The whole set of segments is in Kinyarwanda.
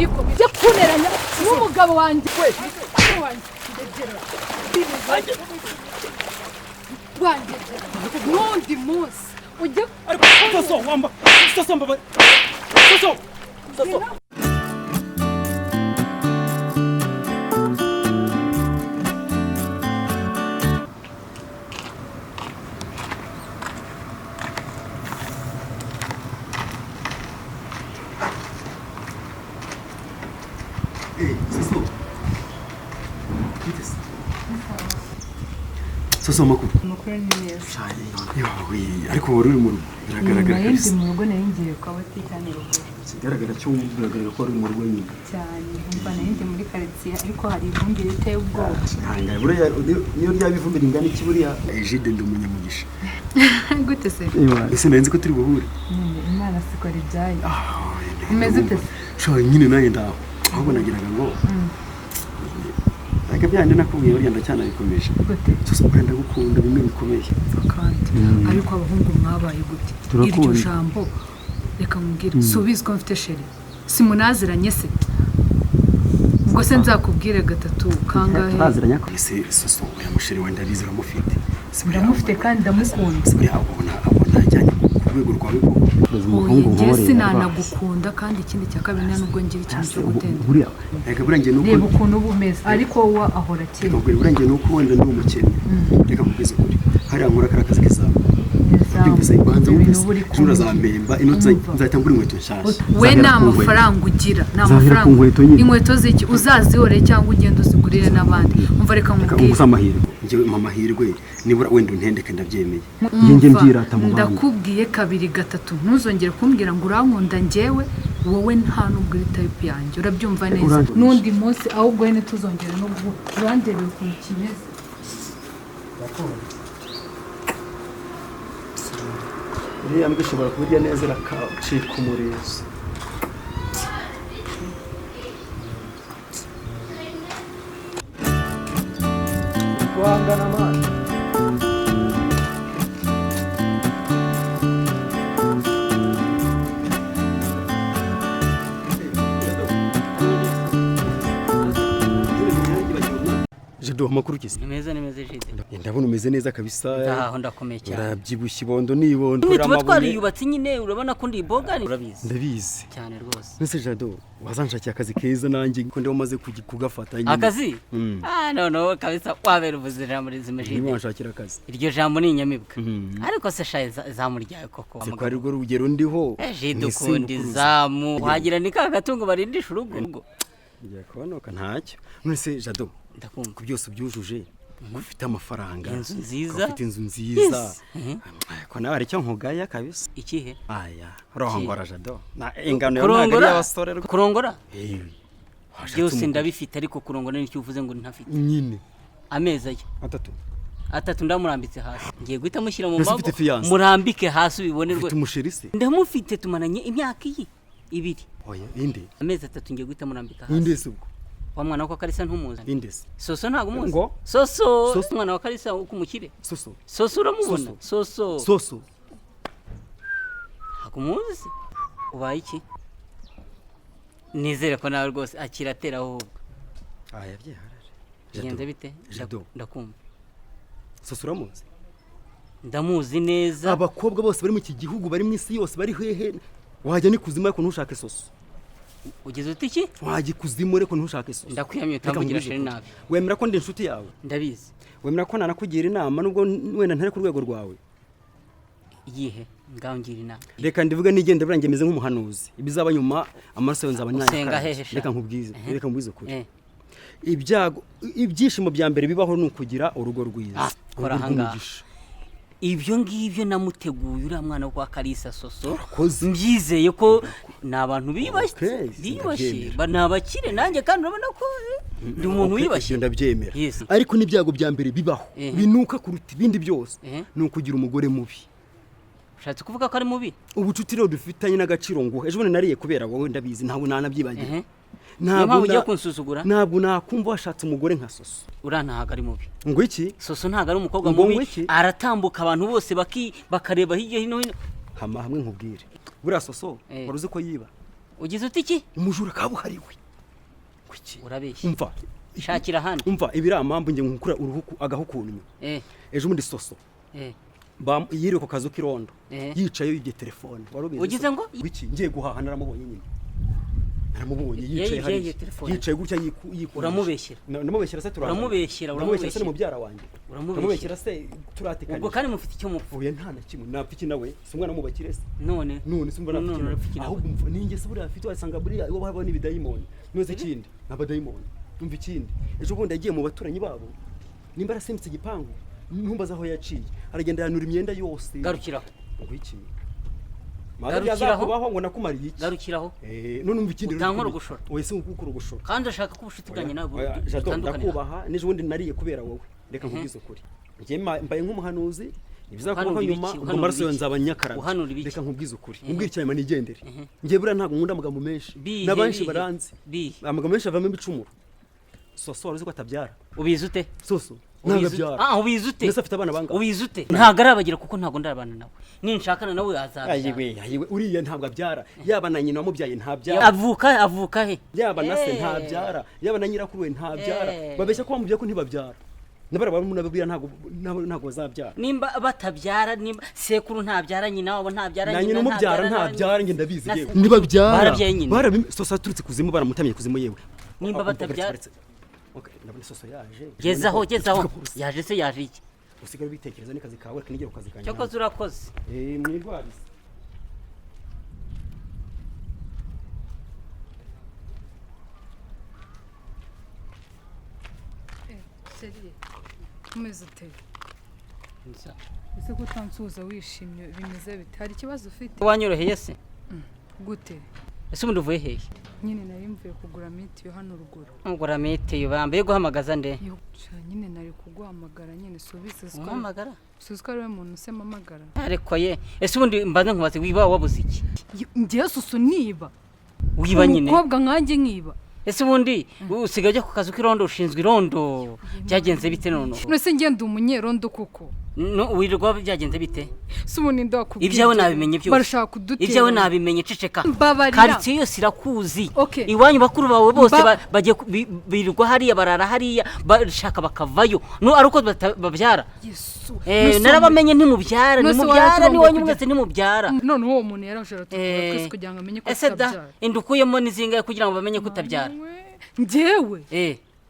niko byo kuneranya n'umugabo wanjye wanjye n'undi munsi ujya soso wamba soso mbaba soso soso makuru ni neza cyane yawe ariko wari uri mu rugo biragaragara kabisa mu rugo naringiye kwa baticyane rugo kigaragara cyo biragaragara ko ari mu rugo nyine cyane umva naringiye muri quartier ariko hari ivumbi riteye ubwoba hanga buriya niyo rya bivumbi ringana iki buriya ejide ndi umunyamugisha gute se ese nanzi ko turi buhure imana sikora ibyayo imeze ute sho nyine naye ndaho ahubwo nagiraga ngo Aka byande nakubwiye buriya ndacyana bikomeje gute soso kwenda gukunda bimwe bikomeye kandi ariko abahungu mwabaye gute iryo jambo reka mubwire subizwa mfite sheri simunaziranye se ubwo se nzakubwire gatatu kangahe baziranya ko ese soso ya musheri wenda rizira mufite ndamufite kandi ndamukunda buriya abona ajyanye ku rwego rwawe ko umuhungu nkore sinanagukunda kandi ikindi cya kabiri nubwo ngira ikintu cyo gutenda buriya reka burangiye nuko reba ukuntu ubumeze ariko wa ahora kiri ubwo burangiye nuko wenda ndi umukene reka mubwize kuri hari ankora akazi k'izabo byumvise ibanza wumvise jura zamemba inotse nzahita ngura inkweto nshyashya we nta mafaranga ugira nta mafaranga inkweto ziki uzazihore cyangwa ugenda uzigurire n'abandi umva reka mubwire amahirwe njyewe amahirwe nibura wenda untendeke ndabyemeye njye mbyirata mu bandi ndakubwiye kabiri gatatu ntuzongere kumbwira ngo urankunda njyewe wowe nta nubwo uri type yanjye urabyumva neza n'undi munsi ahubwo hene tuzongera no urandebera ukuntu kimeze iriya mbwa ishobora kuburya neza irakacika umurizo guhangana amazi Jado makuru kisi nimeze jide ndabona umeze neza kabisa ndaho ndakomeye cyane urabyibushye ibondo nibondo tuba twariyubatse nyine urabona ko ndi boga urabizi ndabizi cyane rwose nese Jado wazanshakira akazi keza nanjye ko ndiho maze kugafata nyine akazi no kabisa wabera ubuzira muri zimejide niba wanshakira akazi iryo jambo ni inyamibwa ariko se shaye zamuryaye koko se kwari rwo rugero ndiho jide ukundi zamu wagira ni ka gatungo barindisha urugo ngiye kubonoka ntacyo nese Jado ndakumva ku byose byujuje ufite amafaranga inzu nziza ufite inzu nziza ko nawe ari cyo nkugaya kabisa ikihe aya urongora Jado na ingano yo ntago y'abasore kurongora byose ndabifite ariko kurongora ni cyo uvuze ngo ntafite nyine ameza ye atatu ndamurambitse hasi ngiye guhita mushyira mu mbago murambike hasi ubibone rwo tumushirise ndamufite tumananye imyaka ibiri oya inde ameza atatu ngiye guhita murambika hasi inde se ubwo wa mwana wa Kalisa ntumuzi indese soso ntago umuzi soso mwana wa Kalisa ukumukire soso uramubona soso akumuzi ubaye iki nizere ko nawe rwose akiratera ahubwo aya byiharaje genda bite ndakumva soso uramuzi ndamuzi neza abakobwa bose bari mu iki gihugu bari mu isi yose bari hehe wajya ni kuzima ariko ntushake soso ugeze uti iki wajya kuzima ariko ntushake soso ndakwiyamye utamvugira sheri nabi wemera ko ndi inshuti yawe ndabizi wemera ko nanakugira inama nubwo wenda ntari ku rwego rwawe iyihe ngangira inama reka ndivuga nigende burangiye meze nk'umuhanuzi ibizaba nyuma amaraso yo nzaba nyaya reka nkubwize kuri ibyago ibyishimo bya mbere bibaho nukugira urugo rwiza kora hanga ibyo ngibyo namuteguye uriya mwana wa Kalisa soso mbyizeye ko nabantu bibashye banabakire nanjye kandi urabona ko ndi umuntu wibashye ndabyemera ariko n'ibyago bya mbere bibaho binuka kuruta ibindi byose nukugira umugore mubi ushatse kuvuga ko ari mubi ubucuti rero dufitanye n'agaciro ngo ejo nariye kubera wowe ndabizi ntabwo nanabyibagiye ntabwo ujya kunsuzugura ntabwo nakumva washatse umugore nka soso urantahaga ari mubi ngo iki soso ntago ari umukobwa mubi aratambuka abantu bose bakareba hirya hino hamwe nkubwire buriya soso waruzi ko yiba ugize uti iki umujura kabuhariwe kuki urabeshya umva shakira hano umva ibiramambu nge nkukura uruhuku agahukunyu ejo muri soso yiriwe ku kazu k'irondo yicaye yibye telefone warubize ugize ngo wiki ngiye guhaha naramubonye nyine naramubonye yicaye hari yicaye gutya yikura uramubeshyera namubeshyera se uramubeshyera se mu byara wanjye uramubeshyera se turatekanye ubwo kandi mufite icyo mupfuye nta na kimwe napfa iki nawe si umwana mubakire se none simba napfa iki ahubwo ninjye se buriya afite wasanga buriya iwabo habona ibidayimoni nose ikindi n'abadayimoni umva ikindi ejo bundi yagiye mu baturanyi babo nimba arasimbutse igipangu ntumbaza aho yaciye aragenda yanura imyenda yose garukiraho ngo iki garukiraho ngo nakumariye iki garukiraho none umva ikindi utankora ugushora wese ukukura ugushora kandi ashaka ko ubushuti bwanjye nawe ndakubaha n'ejo bundi nariye kubera wowe reka nkubwize ukuri njye mbaye nk'umuhanuzi ibizakubaho nyuma ngo maraso yo nzaba nyakaraga reka nkubwize ukuri umbwira icyanyuma nigendere njye buriya ntabwo nkunda amagambo menshi n'abanshi baranzi amagambo menshi avamo ibicumuro soso waruzi ko atabyara ubizi ute soso ntabyara ubizi ute mbese afite abana bangahe ubizi ute ntabwo arabagira kuko ntabwo ndarabana nawe ninshakana nawe azabyara ayiwe uriya ntabwo abyara yaba na nyina wamubyaye ntabyara avuka he yaba na se ntabyara yaba na nyirakuru we ntabyara babeshya ko bamubwiye ko ntibabyara nabara bamubwira ntabwo bazabyara nimba batabyara nimba sekuru ntabyara nyina wabo ntabyara nyina umubyara ntabyara nge ndabizi yewe nibabyara soso aturutse kuzimu baramutamye kuzimu yewe nimba batabyara ndabona soso yaje gezaho yaje se yaje iki usigara bitekereza n'ikazi kawe kanigera ukazi kanje cyokoze urakoze mwirwarize seriye umeze uteye ese ko utansuhuza wishimye bimeze bite hari ikibazo ufite wanyoroheye se gute ese ubundi uvuye hehe nyine nari mvuye kugura mitiyo hano ruguru ugura mitiyo bambaye guhamagaza nde nyine nari kuguhamagara nyine subize guhamagara suzi ari we muntu usema amagara ariko ye ese ubundi mbanze nkubaze wiba wabuze iki ngiye susu niba wiba nyine umukobwa nkanjye nkiba ese ubundi usigaye ujya ku kazu k'irondo ushinzwe irondo byagenze bite none nose ngenda umunyerondo kuko wirirwa byagenze bite si ubundi ndakubwiye ibyawe nabimenye byose barashaka kudutera ibyawe nabimenye ceceka mbabarira karitsiye yose irakuzi iwanyu bakuru bawe bose bagiye birirwa hariya barara hariya bashaka bakavayo no ari uko babyara narabamenye ntimubyara n'iwanyu mwese ntimubyara none uwo muntu yarashobora tukura twese kugira ngo amenye ko utabyara inda ukuyemo n'izingahe kugira ngo bamenye ko utabyara njyewe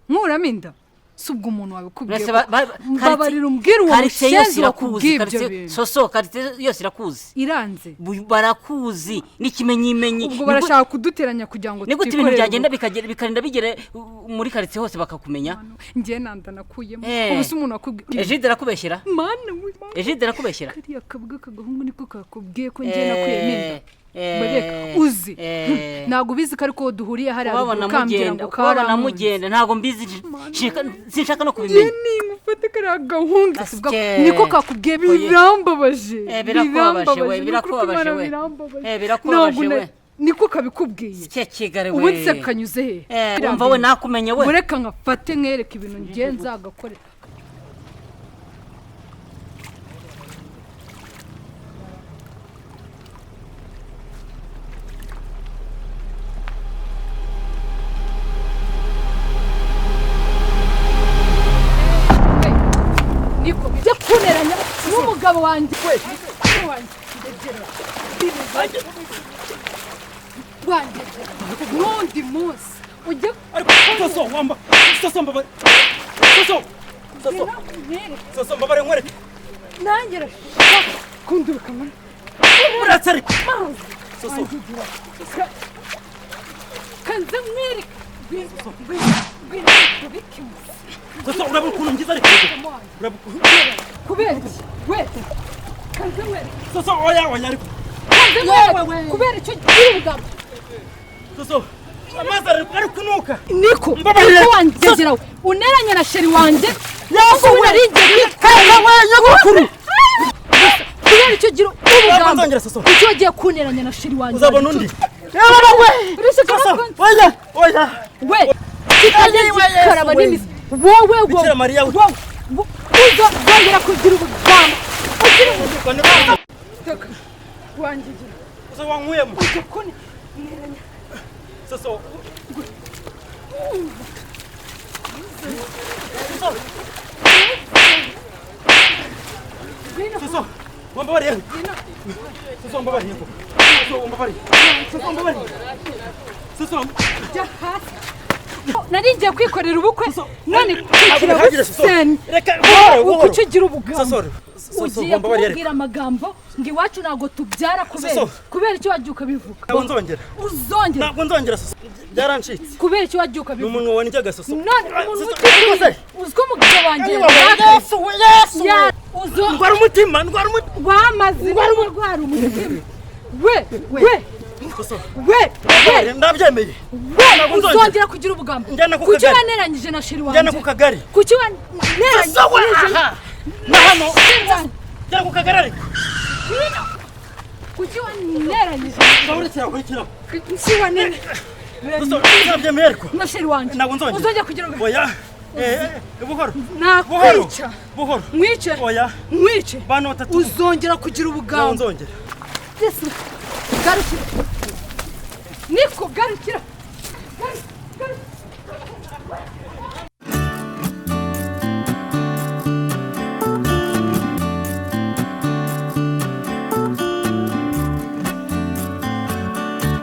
nkuramo inda si ubwo umuntu wabikubwiye mbabarira umbwire uwo mushenzi wakubwiye ibyo bintu soso karitsiye yose irakuzi iranze barakuzi n'ikimenyimenyi ubwo barashaka kuduteranya kugira ngo nigute ibintu byagenda bikarinda bigere muri karitsiye hose bakakumenya njye nanda nakuyemo ubu si umuntu wakubwiye Egide arakubeshyera mana Egide arakubeshyera kariya kabwa kagahungu niko kakubwiye ko njye nakuyemo inda uzi ntabwo ubizi ko ariko duhuriye hariya ukambwira ngo ukabona mugenda ntabwo mbizi sinshaka no kubimenya nimufate kariya gahungu niko kakubwiye birambabaje birakubabaje we niko kabikubwiye ubu se kanyuze he umva we nakumenye we mureka nkafate nkereke ibintu ngiye nzagakorera kuneranya n'umugabo wanjye n'undi munsi ujya soso wamba soso mbabare soso mbabare nkwereke nanjye kunduruka muri uratse ariko soso kanze nkwereke soso urabona ukuntu ngize ariko kubera iki wete kanze nkwereke soso oya ariko kanze nkwereke kubera icyo gira ubugabo soso amazi ari kunuka niko wangegera uneranye na sheri wanjye yago urarigeye kanga nyagukuru kubera icyo gira ubugabo icyo wagiye kuneranya na sheri wanjye uzabona undi oya we kikaraba n'imizi wowe Bikira Mariya uzongera kugira ubugamba ugira ubugamba wangegera uza wankuyemo soso soso wambabariye soso wambabariye soso wambabariye soso wambabariye soso nari ngiye kwikorera ubukwe none reka kukigira ubugamba ugiye kubwira amagambo ngo iwacu ntabwo tubyara kubera icyo wagiye ukabivuga ntabwo nzongera soso byarancitse kubera icyo wagiye ukabivuga n'umunwa wanjyaga soso none umuntu uzwi umugabo wanjye ndwara umutima wamaze ndwara umutima ndabyemeye uzongera kugira ubugamba kuki waneranyije na sheri wanjye njyana ku kagari kuki waneranyije na hano njyana ku kagari ariko kuki waneranyije ndakurikira kuki waneranyije ndabyemeye ariko na sheri wanjye ntabwo nzongera uzongera kugira ubugamba oya buhoro nakwica buhoro mwice oya mwice bana batatu uzongera kugira ubugamba nzongera garukira niko garukira